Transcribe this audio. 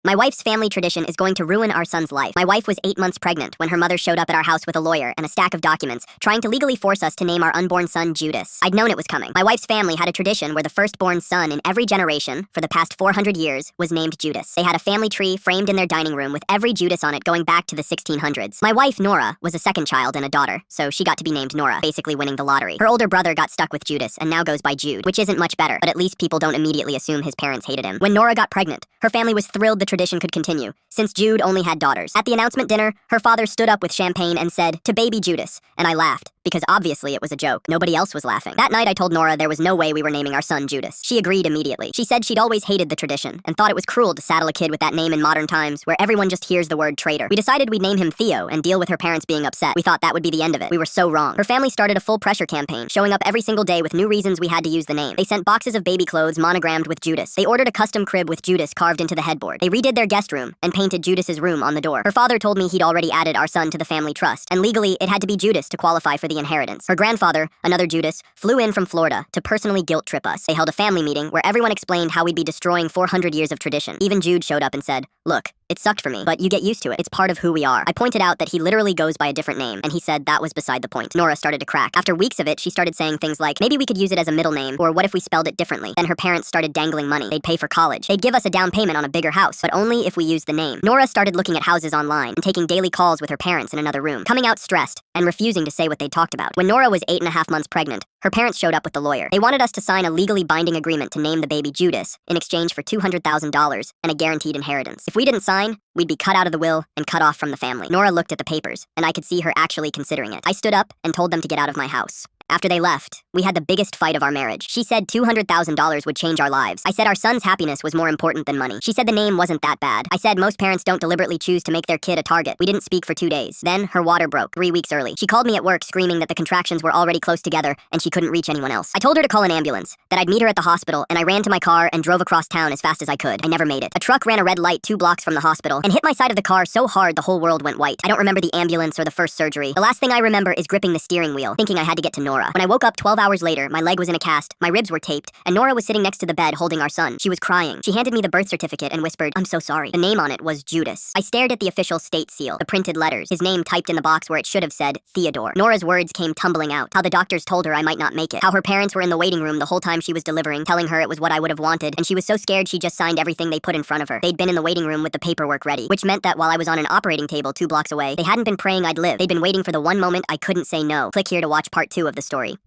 My wife's family tradition is going to ruin our son's life. My wife was 8 months pregnant when her mother showed up at our house with a lawyer and a stack of documents, trying to legally force us to name our unborn son Judas. I'd known it was coming. My wife's family had a tradition where the firstborn son in every generation, for the past 400 years, was named Judas. They had a family tree framed in their dining room with every Judas on it going back to the 1600s. My wife, Nora, was a second child and a daughter, so she got to be named Nora, basically winning the lottery. Her older brother got stuck with Judas and now goes by Jude, which isn't much better, but at least people don't immediately assume his parents hated him. When Nora got pregnant, her family was thrilled the tradition could continue, since Jude only had daughters. At the announcement dinner, her father stood up with champagne and said, "To baby Judas," and I laughed, because obviously it was a joke. Nobody else was laughing. That night I told Nora there was no way we were naming our son Judas. She agreed immediately. She said she'd always hated the tradition, and thought it was cruel to saddle a kid with that name in modern times, where everyone just hears the word traitor. We decided we'd name him Theo and deal with her parents being upset. We thought that would be the end of it. We were so wrong. Her family started a full pressure campaign, showing up every single day with new reasons we had to use the name. They sent boxes of baby clothes monogrammed with Judas. They ordered a custom crib with Judas carved into the headboard. They redid their guest room and painted Judas's room on the door. Her father told me he'd already added our son to the family trust, and legally it had to be Judas to qualify for the inheritance. Her grandfather, another Judas, flew in from Florida to personally guilt trip us. They held a family meeting where everyone explained how we'd be destroying 400 years of tradition. Even Jude showed up and said, "Look, it sucked for me, but you get used to it. It's part of who we are." I pointed out that he literally goes by a different name, and he said that was beside the point. Nora started to crack. After weeks of it, she started saying things like, maybe we could use it as a middle name, or what if we spelled it differently? Then her parents started dangling money. They'd pay for college. They'd give us a down payment on a bigger house, but only if we used the name. Nora started looking at houses online and taking daily calls with her parents in another room, coming out stressed and refusing to say what they'd talked about. When Nora was 8.5 months pregnant, her parents showed up with the lawyer. They wanted us to sign a legally binding agreement to name the baby Judas in exchange for $200,000 and a guaranteed inheritance. If we didn't sign, we'd be cut out of the will and cut off from the family. Nora looked at the papers, and I could see her actually considering it. I stood up and told them to get out of my house. After they left, we had the biggest fight of our marriage. She said $200,000 would change our lives. I said our son's happiness was more important than money. She said the name wasn't that bad. I said most parents don't deliberately choose to make their kid a target. We didn't speak for 2 days. Then, her water broke 3 weeks early. She called me at work screaming that the contractions were already close together and she couldn't reach anyone else. I told her to call an ambulance, that I'd meet her at the hospital, and I ran to my car and drove across town as fast as I could. I never made it. A truck ran a red light 2 blocks from the hospital and hit my side of the car so hard the whole world went white. I don't remember the ambulance or the first surgery. The last thing I remember is gripping the steering wheel, thinking I had to get to Nora. When I woke up 12 hours later, my leg was in a cast, my ribs were taped, and Nora was sitting next to the bed holding our son. She was crying. She handed me the birth certificate and whispered, "I'm so sorry." The name on it was Judas. I stared at the official state seal, the printed letters, his name typed in the box where it should have said Theodore. Nora's words came tumbling out, how the doctors told her I might not make it, how her parents were in the waiting room the whole time she was delivering, telling her it was what I would have wanted, and she was so scared she just signed everything they put in front of her. They'd been in the waiting room with the paperwork ready, which meant that while I was on an operating table 2 blocks away, they hadn't been praying I'd live. They'd been waiting for the one moment I couldn't say no. Click here to watch part 2 of the story.